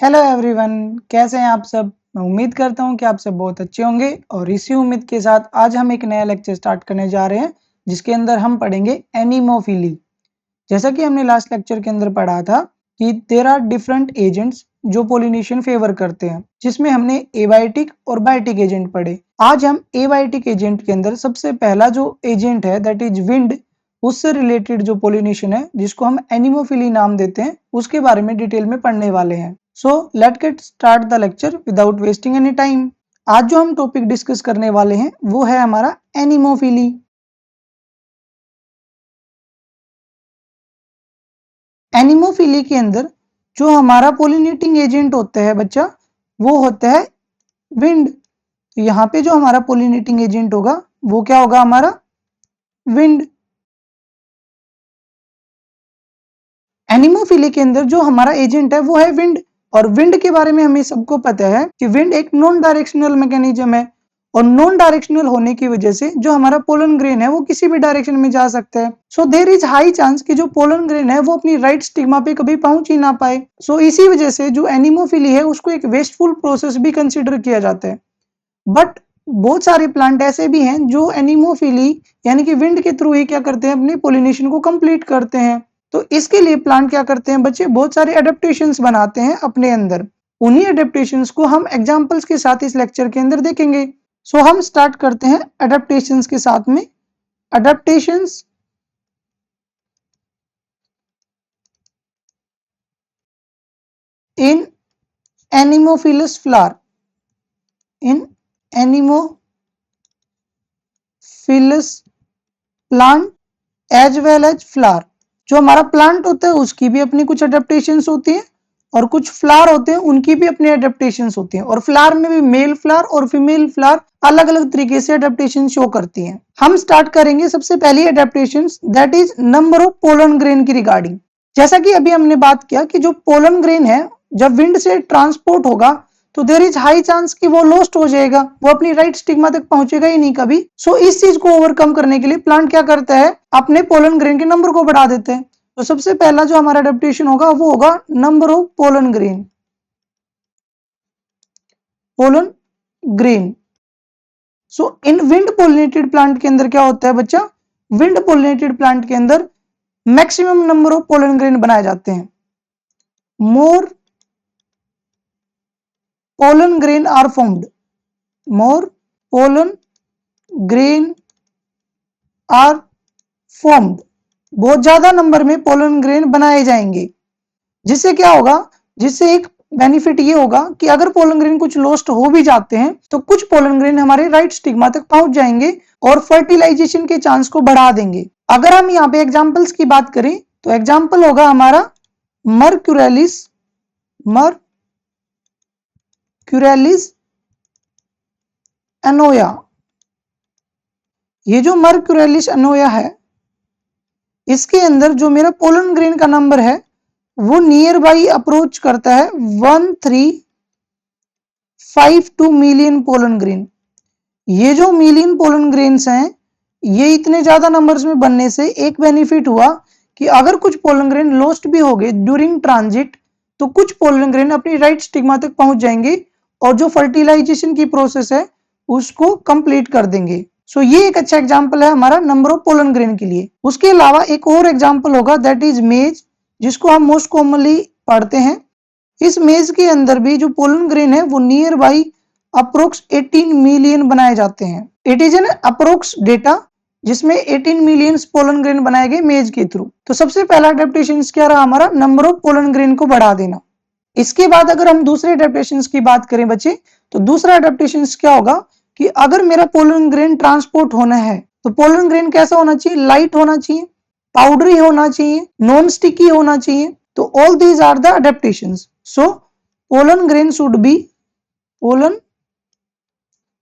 Hello everyone, कैसे हैं आप सब। मैं उम्मीद करता हूं कि आप सब बहुत अच्छे होंगे और इसी उम्मीद के साथ आज हम एक नया लेक्चर स्टार्ट करने जा रहे हैं जिसके अंदर हम पढ़ेंगे एनिमोफिली। जैसा कि हमने लास्ट लेक्चर के अंदर पढ़ा था कि देयर आर डिफरेंट एजेंट्स जो पोलिनेशन फेवर करते हैं, जिसमें हमने एबायोटिक और बायोटिक एजेंट पढ़े। आज हम एबायोटिक एजेंट के अंदर सबसे पहला जो एजेंट है दैट इज विंड, उससे रिलेटेड जो पोलिनेशन है जिसको हम एनिमोफिली नाम देते हैं, उसके बारे में डिटेल में पढ़ने वाले हैं। So let get start the lecture without wasting any time. आज जो हम टॉपिक डिस्कस करने वाले हैं वो है हमारा एनिमोफिली। एनिमोफिली के अंदर जो हमारा पोलिनेटिंग एजेंट होता है बच्चा, वो होता है विंड। तो यहाँ पे जो हमारा पोलिनेटिंग एजेंट होगा वो क्या होगा, हमारा विंड। एनिमोफिली के अंदर जो हमारा एजेंट है वो है विंड। और विंड के बारे में हमें सबको पता है कि विंड एक नॉन डायरेक्शनल मैकेनिज्म है, और नॉन डायरेक्शनल होने की वजह से जो हमारा पोलन ग्रेन है वो किसी भी डायरेक्शन में जा सकता है। So there is high chance कि जो पोलन ग्रेन है वो अपनी राइट स्टिग्मा पे कभी पहुंच ही ना पाए। सो इसी वजह से जो एनिमोफिली है उसको एक वेस्टफुल प्रोसेस भी कंसिडर किया जाता है। बट बहुत सारे प्लांट ऐसे भी हैं जो एनिमोफिली यानी कि विंड के थ्रू ही क्या करते हैं, अपनी पोलिनेशन को कंप्लीट करते हैं। तो इसके लिए प्लांट क्या करते हैं बच्चे, बहुत सारे एडेप्टेशंस बनाते हैं अपने अंदर। उन्हीं एडेप्टेशंस को हम एग्जांपल्स के साथ इस लेक्चर के अंदर देखेंगे। सो हम स्टार्ट करते हैं एडेप्टेशंस के साथ में। Adaptations in anemophilous flower, in anemophilous plant as well as flower. जो हमारा प्लांट होता है उसकी भी अपनी कुछ अडेप्टेशंस होती हैं, और कुछ फ्लावर होते हैं उनकी भी अपनी अडेप्टेशंस होती हैं। और फ्लावर में भी मेल फ्लावर और फीमेल फ्लावर अलग अलग तरीके से अडेप्टेशन शो करती हैं। हम स्टार्ट करेंगे सबसे पहली adaptations that is number of pollen grain की रिगार्डिंग। जैसा कि अभी हमने बात किया कि जो पोलन ग्रेन है जब विंड से ट्रांसपोर्ट होगा तो देर इज हाई चांस कि वो लॉस्ट हो जाएगा, वो अपनी राइट स्टिग्मा तक पहुंचेगा ही नहीं कभी। सो इस चीज को ओवरकम करने के लिए प्लांट क्या करता है, अपने पोलन ग्रेन के नंबर को बढ़ा देते हैं। तो सबसे पहला जो हमारा अडेप्टेशन होगा वो होगा number of pollen grain, pollen grain. So in wind pollinated plant के अंदर क्या होता है बच्चा, विंड पोलिनेटेड प्लांट के अंदर maximum number of pollen grain बनाए जाते हैं। मोर pollen grain are formed, more pollen grain are formed। बहुत ज्यादा नंबर में पोलन ग्रेन बनाए जाएंगे, जिससे क्या होगा, जिससे एक बेनिफिट ये होगा कि अगर पोलन ग्रेन कुछ लॉस्ट हो भी जाते हैं तो कुछ पोलन ग्रेन हमारे राइट स्टिग्मा तक पहुंच जाएंगे और फर्टिलाइजेशन के चांस को बढ़ा देंगे। अगर हम यहाँ पे एग्जांपल्स की बात करें तो एग्जांपल होगा हमारा मर्क्यूरेलिस, मर्क्यूरेलिस एनोया। ये जो मर्क्यूरेलिस एनोया है इसके अंदर जो मेरा पोलन ग्रेन का नंबर है वो नियर बाई अप्रोच करता है 1352 मिलियन पोलन ग्रेन। ये जो मिलियन पोलन ग्रेन्स हैं ये इतने ज्यादा नंबर्स में बनने से एक बेनिफिट हुआ कि अगर कुछ पोलन ग्रेन लॉस्ट भी हो गए ड्यूरिंग ट्रांजिट तो कुछ पोलन ग्रेन अपनी राइट स्टिग्मा तक पहुंच जाएंगे और जो फर्टिलाइजेशन की प्रोसेस है उसको कंप्लीट कर देंगे। सो ये एक अच्छा एग्जांपल है हमारा नंबर ऑफ पोलन ग्रेन के लिए। उसके अलावा एक और एग्जांपल होगा दैट इज मेज, जिसको हम मोस्ट कॉमनली पढ़ते हैं। इस मेज के अंदर भी जो पोलन ग्रेन है वो नियर बाई अप्रोक्स 18 मिलियन बनाए जाते हैं। It is an approx data जिसमें 18 मिलियन पोलन ग्रेन बनाए गए मेज के थ्रू। तो सबसे पहला अडेप्टेशन क्या रहा हमारा, नंबर ऑफ पोलन ग्रेन को बढ़ा देना। इसके बाद अगर हम दूसरे अडेप्टेशन की बात करें बच्चे, तो दूसरा अडेप्टेशन क्या होगा कि अगर मेरा पोलन ग्रेन ट्रांसपोर्ट होना है तो पोलन ग्रेन कैसा होना चाहिए, लाइट होना चाहिए, पाउडरी होना चाहिए, नॉन स्टिकी होना चाहिए। तो all these are the adaptations. So pollen grain should be, pollen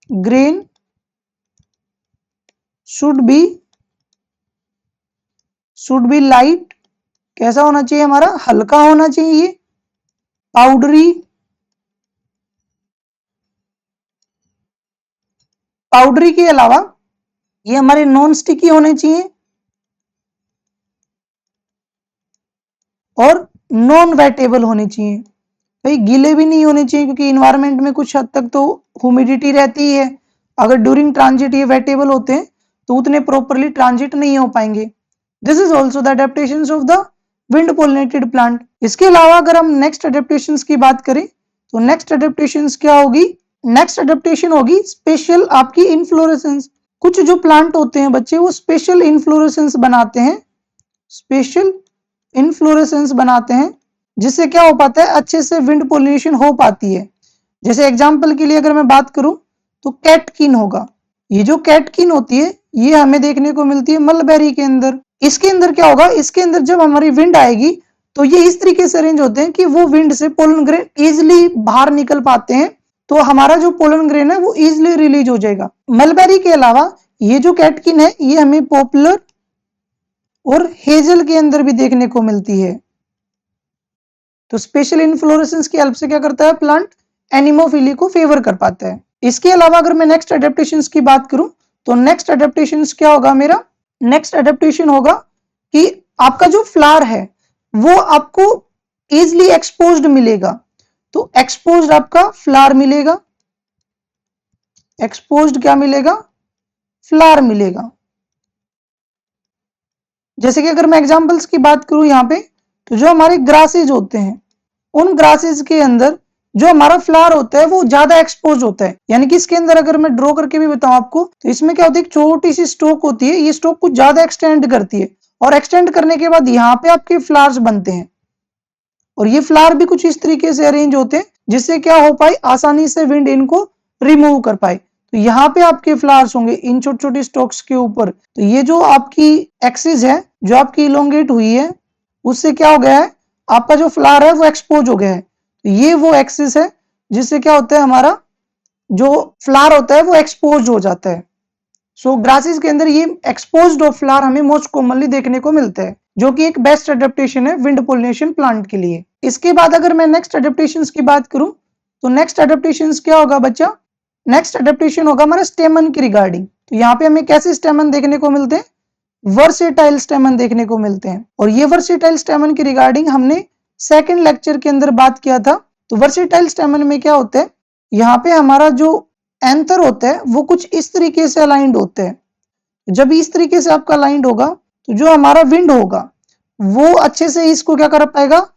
grain should be light, कैसा होना चाहिए हमारा, हल्का होना चाहिए, पाउडरी, पाउडरी के अलावा ये हमारे नॉन स्टिकी होने चाहिए और नॉन वेटेबल होने चाहिए। भाई गीले भी नहीं होने चाहिए क्योंकि इन्वायरमेंट में कुछ हद तक तो ह्यूमिडिटी रहती ही है। अगर ड्यूरिंग ट्रांजिट ये वेटेबल होते हैं तो उतने प्रॉपरली ट्रांजिट नहीं हो पाएंगे। This is also the adaptations of the wind pollinated plant. इसके अलावा अगर हम नेक्स्ट अडेप्टेशंस की बात करें तो नेक्स्ट अडेप्टेशंस क्या होगी? नेक्स्ट अडेप्टेशन होगी स्पेशल आपकी इन्फ्लोरेसेंस। कुछ जो प्लांट होते हैं बच्चे वो स्पेशल इन्फ्लोरेसेंस बनाते हैं, स्पेशल इन्फ्लोरेसेंस बनाते हैं जिससे क्या हो पाता है, अच्छे से विंड पोलिनेशन हो पाती है। जैसे एग्जांपल के लिए अगर मैं बात करूं तो कैटकिन होगा। ये जो कैटकिन होती है ये हमें देखने को मिलती है मलबेरी के अंदर। इसके अंदर क्या होगा, इसके अंदर जब हमारी विंड आएगी तो ये इस तरीके से अरेंज होते हैं कि वो विंड से पोलन ग्रेन इजिली बाहर निकल पाते हैं, तो हमारा जो पोलन ग्रेन है वो इजिली रिलीज हो जाएगा। मलबेरी के अलावा ये जो कैटकिन है ये हमें पॉपुलर और हेजल के अंदर भी देखने को मिलती है। तो स्पेशल इन्फ्लोरेसेंस की हेल्प से क्या करता है प्लांट, एनिमोफिली को फेवर कर पाता है। इसके अलावा अगर मैं नेक्स्ट अडेप्टेशंस की बात करूं तो नेक्स्ट अडेप्टेशंस क्या होगा मेरा? नेक्स्ट अडेप्टेशन होगा कि आपका जो फ्लावर है वो आपको इजिली एक्सपोज्ड मिलेगा। तो एक्सपोज्ड आपका फ्लावर मिलेगा, एक्सपोज्ड क्या मिलेगा? फ्लावर मिलेगा। जैसे कि अगर मैं एग्जांपल्स की बात करूं यहाँ पे, तो जो हमारे ग्रासेज होते हैं उन ग्रासेज के अंदर जो हमारा फ्लावर होता है वो ज्यादा एक्सपोज होता है। यानी कि इसके अंदर अगर मैं ड्रॉ करके भी बताऊं आपको तो इसमें क्या होता है, एक छोटी सी स्टोक होती है, ये स्टोक कुछ ज्यादा एक्सटेंड करती है और एक्सटेंड करने के बाद यहाँ पे आपके फ्लावर्स बनते हैं और ये फ्लावर भी कुछ इस तरीके से अरेंज होते हैं जिससे क्या हो पाए, आसानी से विंड इनको रिमूव कर पाए। तो यहाँ पे आपके फ्लावर्स होंगे इन छोटी छोटी स्टोक्स के ऊपर। तो ये जो आपकी एक्सिस है जो आपकी इलोंगेट हुई है उससे क्या हो गया है, आपका जो फ्लावर है वो एक्सपोज हो गया है। तो ये वो एक्सिस है जिससे क्या होता है, हमारा जो फ्लावर होता है वो एक्सपोज हो जाता है। सो ग्रासेस के अंदर ये एक्सपोज्ड ऑफ फ्लावर हमें मोस्ट कॉमनली देखने को मिलता है, जो कि एक बेस्ट अडेप्टेशन है विंड पोलिनेशन प्लांट के लिए। इसके बाद अगर मैं नेक्स्ट अडेप्टेशंस की बात करूं तो नेक्स्ट अडेप्टेशंस क्या होगा बच्चा? नेक्स्ट अडेप्टेशन होगा हमारा स्टेमन की रिगार्डिंग। तो यहाँ पे हमें कैसे स्टेमन देखने को मिलते हैं? वर्सेटाइल स्टेमन देखने को मिलते हैं। और ये वर्सेटाइल स्टेमन की रिगार्डिंग हमने सेकंड लेक्चर के अंदर बात किया था। तो वर्सेटाइल स्टेमन में क्या होता है, यहाँ पे हमारा जो एंथर होता है वो कुछ इस तरीके से अलाइंड होता है। जब इस तरीके से आपका अलाइंड होगा तो जो हमारा विंड होगा वो अच्छे से इसको क्या कर पाएगा,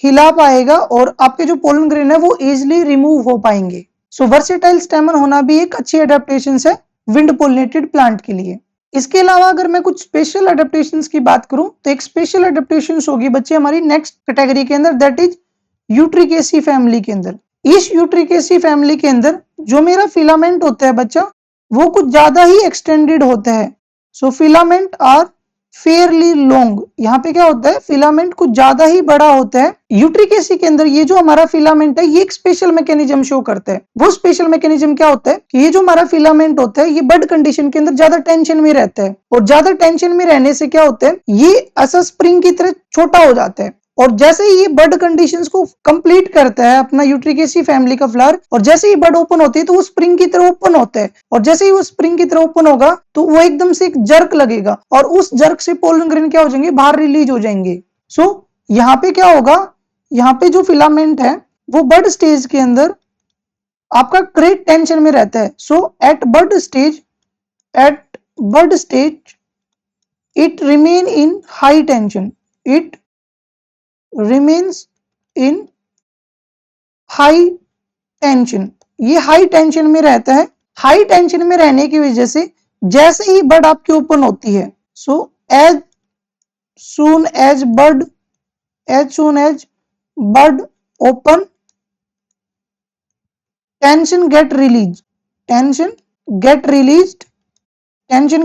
हिला पाएगा और आपके जो पोलन ग्रेन है वो इजिली रिमूव हो पाएंगे। सो वर्सेटाइल स्टेमन होना भी एक अच्छी अडेप्टेशन है विंड पोलिनेटेड प्लांट के लिए। इसके अलावा अगर मैं कुछ स्पेशल अडेप्टेशंस की बात करूं तो एक स्पेशल अडेप्टेशंस होगी बच्चे हमारी नेक्स्ट कैटेगरी के अंदर, दैट इज यूट्रिकेसी फैमिली के अंदर। इस यूट्रिकेसी फैमिली के अंदर जो मेरा फिलामेंट होता है बच्चा वो कुछ ज्यादा ही एक्सटेंडेड होता है। सो फिलामेंट आर फेयरली लॉन्ग। यहाँ पे क्या होता है, फिलामेंट कुछ ज्यादा ही बड़ा होता है। यूट्रिकेसी के अंदर ये जो हमारा फिलामेंट है ये एक स्पेशल मैकेनिज्म शो करता है। वो स्पेशल मैकेनिज्म क्या होता है कि ये जो हमारा फिलामेंट होता है ये बड कंडीशन के अंदर ज्यादा टेंशन में रहता है और ज्यादा टेंशन में रहने से क्या होता है, ये ऐसा स्प्रिंग की तरह छोटा हो जाता है। और जैसे ही ये बड कंडीशंस को कंप्लीट करता है अपना यूट्रिकेसी फैमिली का फ्लावर, और जैसे ही बड ओपन होती है तो वो स्प्रिंग की तरह ओपन होता है और जैसे ही वो स्प्रिंग की तरह ओपन होगा तो वो एकदम से एक जर्क लगेगा और उस जर्क से पोलन ग्रेन क्या हो जाएंगे, बाहर रिलीज हो जाएंगे। सो यहाँ पे क्या होगा, यहाँ पे जो फिलामेंट है वो बड स्टेज के अंदर आपका ग्रेट टेंशन में रहता है। So at bud stage it remain in high tension, it remains in high tension। ये हाई टेंशन में रहता है। हाई टेंशन में रहने की वजह से जैसे ही बड आपकी ओपन होती है, सो as soon as bud open tension get released, tension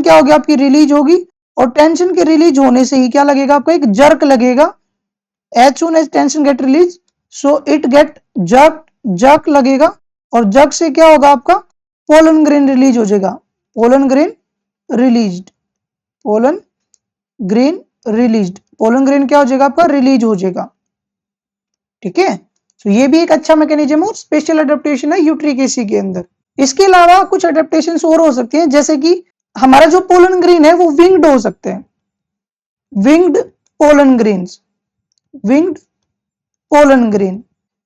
क्या होगी आपकी, रिलीज होगी और टेंशन के रिलीज होने से ही क्या लगेगा आपको, एक जर्क लगेगा। As soon as tension get released, so it get jerk लगेगा और जर्क से क्या होगा आपका, पोलन ग्रेन रिलीज हो जाएगा। पोलन ग्रेन क्या हो जाएगा आपका, रिलीज हो जाएगा। ठीक है, तो ये भी एक अच्छा मैकेनिज्म और स्पेशल अडेप्टेशन है यूट्रिकेसी के अंदर। इसके अलावा कुछ अडेप्टेशन और हो सकते हैं, जैसे कि हमारा जो पोलन ग्रेन है वो विंग्ड हो सकते हैं, विंग्ड पोलन ग्रेन।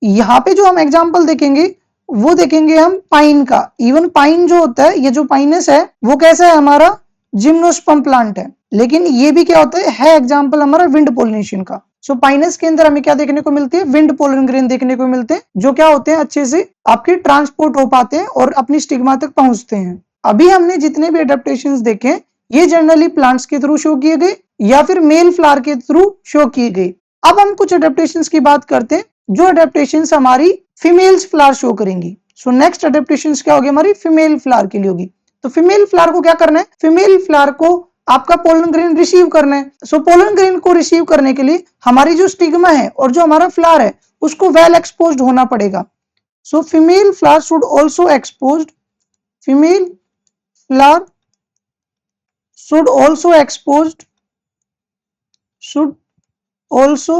यहाँ पे जो हम एग्जाम्पल देखेंगे वो देखेंगे हम पाइन का। इवन पाइन जो होता है, ये जो पाइनस है वो कैसा है, हमारा जिम्नोस्पर्म प्लांट है, लेकिन ये भी क्या होता है एग्जाम्पल हमारा विंड पोलिनेशन का। सो पाइनस के अंदर हमें क्या देखने को मिलती है, विंड पोलन ग्रेन देखने को मिलते हैं, जो क्या होते हैं अच्छे से आपके ट्रांसपोर्ट हो पाते हैं और अपनी स्टिग्मा तक पहुंचते हैं। अभी हमने जितने भी एडेप्टेशंस देखे ये जनरली प्लांट्स के थ्रू शो किए गए या फिर मेल फ्लावर के थ्रू शो किए गए। अब हम कुछ एडेप्टेशंस की बात करते हैं जो एडेप्टेशंस हमारी फीमेल्स फ्लावर शो करेंगी। सो नेक्स्ट एडेप्टेशंस क्या होगी, हमारी फीमेल फ्लावर के लिए होगी। तो फीमेल फ्लावर को क्या करना है, फीमेल फ्लावर को आपका पोलन ग्रेन रिसीव करना है। सो पोलन ग्रेन को रिसीव करने के लिए हमारी जो स्टिग्मा है और जो हमारा फ्लावर है उसको वेल एक्सपोज्ड होना पड़ेगा। So female flower should also exposed, female flower should also exposed, should also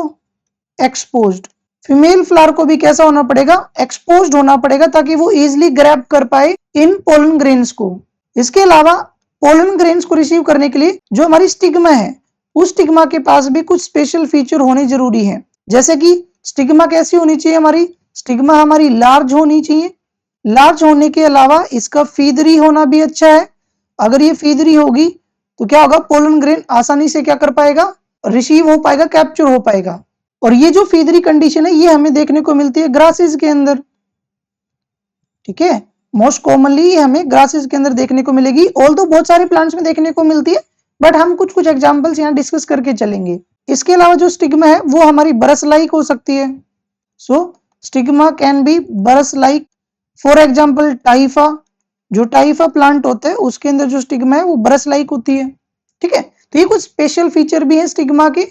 exposed. Female flower को भी कैसा होना पड़ेगा, एक्सपोज्ड होना पड़ेगा, ताकि वो इजिली ग्रैब कर पाए इन पोलन ग्रेन्स को। इसके अलावा पोलन ग्रेन्स को रिसीव करने के लिए जो हमारी स्टिग्मा है उस स्टिग्मा के पास भी कुछ स्पेशल फीचर होने जरूरी है। जैसे कि स्टिग्मा कैसी होनी चाहिए, हमारी स्टिग्मा हमारी लार्ज होनी चाहिए। लार्ज होने के अलावा इसका फीदरी होना भी अच्छा है। अगर ये फीदरी होगी तो क्या होगा, पोलन ग्रेन आसानी से क्या कर पाएगा, रिसीव हो पाएगा, कैप्चर हो पाएगा। और ये जो फीदरी कंडीशन है ये हमें देखने को मिलती है ग्रासेस के अंदर, ठीक है। मोस्ट कॉमनली हमें ग्रासेस के अंदर देखने को मिलेगी, ऑल्दो बहुत सारे प्लांट्स में देखने को मिलती है, बट हम कुछ कुछ एग्जांपल्स यहाँ डिस्कस करके चलेंगे। इसके अलावा जो स्टिग्मा है वो हमारी बरस लाइक हो सकती है। सो स्टिग्मा कैन बी बरस लाइक। फॉर एग्जाम्पल टाइफा, जो टाइफा प्लांट होता है उसके अंदर जो स्टिग्मा है वो बरस लाइक होती है, ठीक है। तो ये कुछ स्पेशल फीचर भी है स्टिग्मा के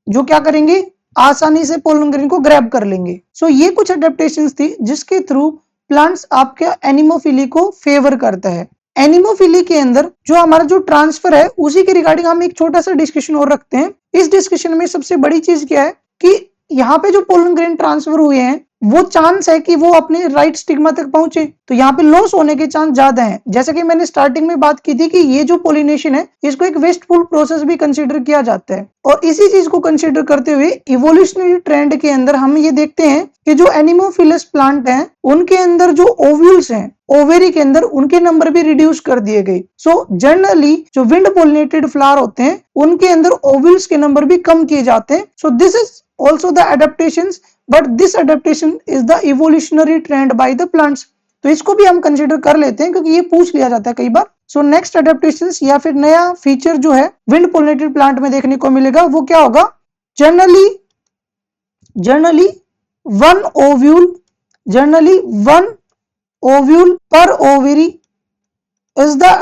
जो क्या करेंगे, आसानी से पोलन ग्रेन को ग्रैब कर लेंगे। सो ये कुछ एडेप्टेशंस थी जिसके थ्रू प्लांट्स आपके एनिमोफिली को फेवर करता है। एनिमोफिली के अंदर जो हमारा जो ट्रांसफर है उसी के रिगार्डिंग हम एक छोटा सा डिस्कशन और रखते हैं। इस डिस्कशन में सबसे बड़ी चीज क्या है कि यहाँ पे जो पोलन ग्रेन ट्रांसफर हुए हैं वो चांस है कि वो अपने राइट स्टिग्मा तक पहुंचे, तो यहाँ पे लॉस होने के चांस ज्यादा हैं। जैसे कि मैंने स्टार्टिंग में बात की थी कि ये जो पोलिनेशन है इसको एक वेस्टफुल प्रोसेस भी कंसीडर किया जाता है, और इसी चीज को कंसीडर करते हुए इवोल्यूशनरी ट्रेंड के अंदर हम ये देखते हैं कि जो एनिमोफिलस प्लांट हैं उनके अंदर जो ओव्यूल्स हैं ओवेरी के अंदर उनके नंबर भी रिड्यूस कर दिए गए। सो जनरली जो विंड पोलिनेटेड फ्लावर होते हैं उनके अंदर ओव्यूल्स के नंबर भी कम किए जाते हैं। So this is also the adaptations, but this adaptation is the evolutionary trend by the plants। तो इसको भी हम कंसीडर कर लेते हैं क्योंकि ये पूछ लिया जाता है कई बार। सो नेक्स्ट एडेप्टेशंस या फिर नया फीचर जो है विंड पोलिनेटेड प्लांट में देखने को मिलेगा वो क्या होगा, जनरली वन ओव्यूल पर ovary is the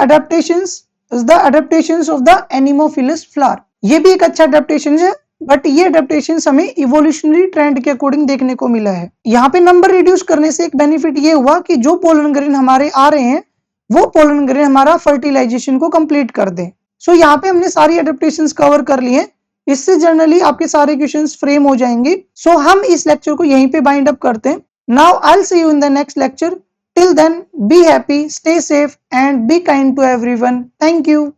adaptations of the anemophilous flower. ये भी एक अच्छा एडेप्टेशन है, बट ये एडेप्टेशन हमें इवोल्यूशनरी ट्रेंड के अकॉर्डिंग देखने को मिला है। यहाँ पे नंबर रिड्यूस करने से एक बेनिफिट ये हुआ कि जो पोलन ग्रेन हमारे आ रहे हैं वो पोलन ग्रेन हमारा फर्टिलाइजेशन को कंप्लीट कर दे। सो यहाँ पे हमने सारी एडेप्टेशंस कवर कर लिए। इससे जनरली आपके सारे क्वेश्चंस फ्रेम हो जाएंगे। सो हम इस लेक्चर को यहीं पे बाइंड अप करते हैं। Now I will see you in the next lecture. Till then be happy, stay safe and be kind to everyone. Thank you.